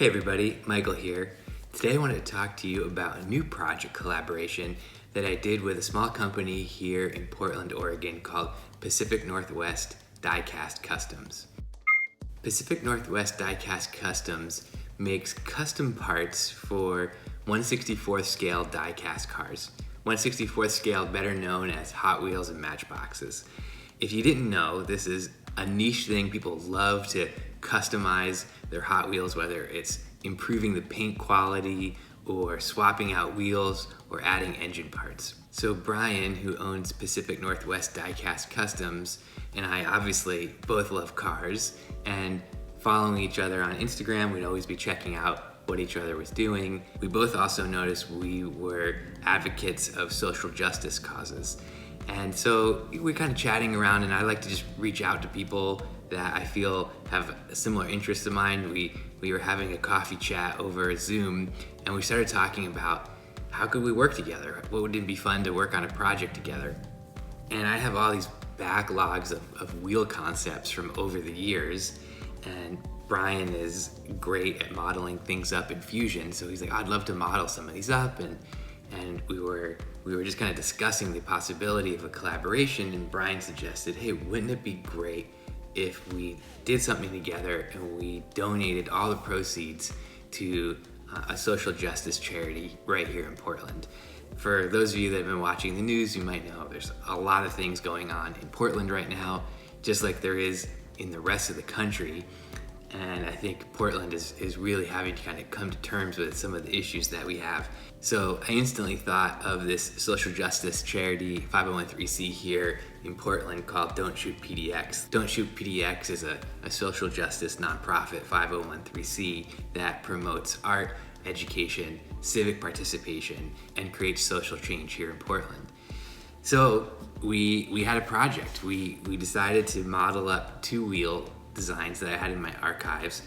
Hey everybody, Michael here. Today I wanted to talk to you about a new project collaboration that I did with a small company here in Portland, Oregon called Pacific Northwest Die-Cast Customs. Pacific Northwest Die-Cast Customs makes custom parts for 1/64th scale die-cast cars. 1/64th scale, better known as Hot Wheels and Matchboxes. If you didn't know, this is a niche thing. People love to customize their Hot Wheels, whether it's improving the paint quality or swapping out wheels or adding engine parts. So Brian, who owns Pacific Northwest Die-Cast Customs, and I obviously both love cars, and following each other on Instagram, we'd always be checking out what each other was doing. We both also noticed we were advocates of social justice causes. And so we're kind of chatting around, and I like to just reach out to people that I feel have a similar interest of mine. We were having a coffee chat over Zoom, and we started talking about how could we work together? What would it be fun to work on a project together? And I have all these backlogs of wheel concepts from over the years, and Brian is great at modeling things up in Fusion, so he's like, I'd love to model some of these up, and we were just kind of discussing the possibility of a collaboration, and Brian suggested, hey, wouldn't it be great if we did something together and we donated all the proceeds to a social justice charity right here in Portland. For those of you that have been watching the news, you might know there's a lot of things going on in Portland right now, just like there is in the rest of the country. And I think Portland is really having to kind of come to terms with some of the issues that we have. So I instantly thought of this social justice charity, 501(c) here in Portland, called Don't Shoot PDX. Don't Shoot PDX is a social justice nonprofit, 501(c) that promotes art, education, civic participation, and creates social change here in Portland. So we had a project. We decided to model up two-wheel designs that I had in my archives.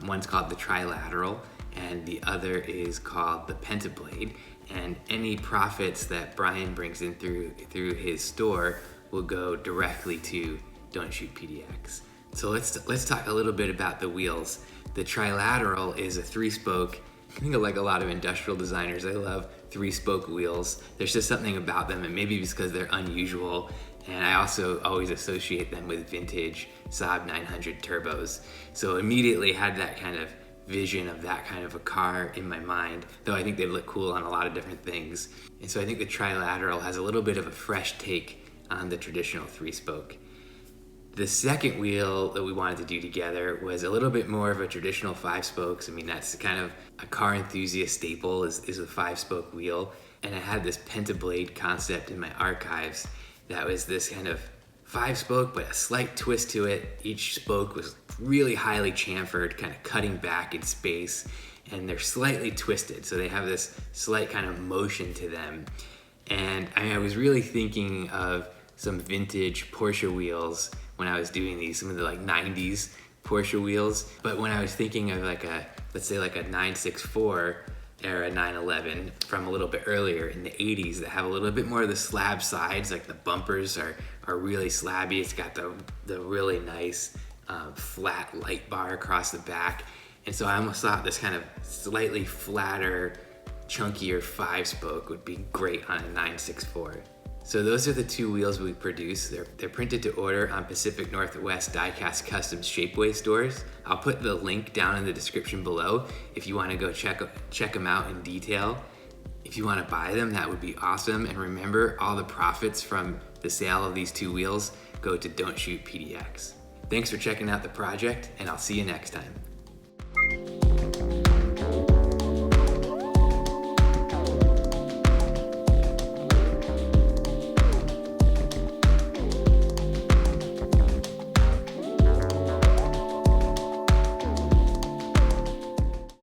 One's called the Trilateral, and the other is called the Pentablade. And any profits that Brian brings in through his store will go directly to Don't Shoot PDX. So let's talk a little bit about the wheels. The Trilateral is a three-spoke. I think like a lot of industrial designers, I love three-spoke wheels. There's just something about them, and maybe it's because they're unusual. And I also always associate them with vintage Saab 900 turbos. So immediately had that kind of vision of that kind of a car in my mind, though I think they look cool on a lot of different things. And so I think the Trilateral has a little bit of a fresh take on the traditional three-spoke. The second wheel that we wanted to do together was a little bit more of a traditional five-spokes. I mean, that's kind of a car enthusiast staple is a five-spoke wheel. And I had this Pentablade concept in my archives that was this kind of five-spoke, but a slight twist to it. Each spoke was really highly chamfered, kind of cutting back in space, and they're slightly twisted, so they have this slight kind of motion to them. And I was really thinking of some vintage Porsche wheels when I was doing these, some of the like 90s Porsche wheels. But when I was thinking of let's say like a 964 era 911 from a little bit earlier in the 80s that have a little bit more of the slab sides, like the bumpers are really slabby. It's got the really nice flat light bar across the back. And so I almost thought this kind of slightly flatter, chunkier five-spoke would be great on a 964. So those are the two wheels we produce. They're printed to order on Pacific Northwest Die-Cast Customs Shapeways stores. I'll put the link down in the description below if you want to go check them out in detail. If you want to buy them, that would be awesome. And remember, all the profits from the sale of these two wheels go to Don't Shoot PDX. Thanks for checking out the project, and I'll see you next time.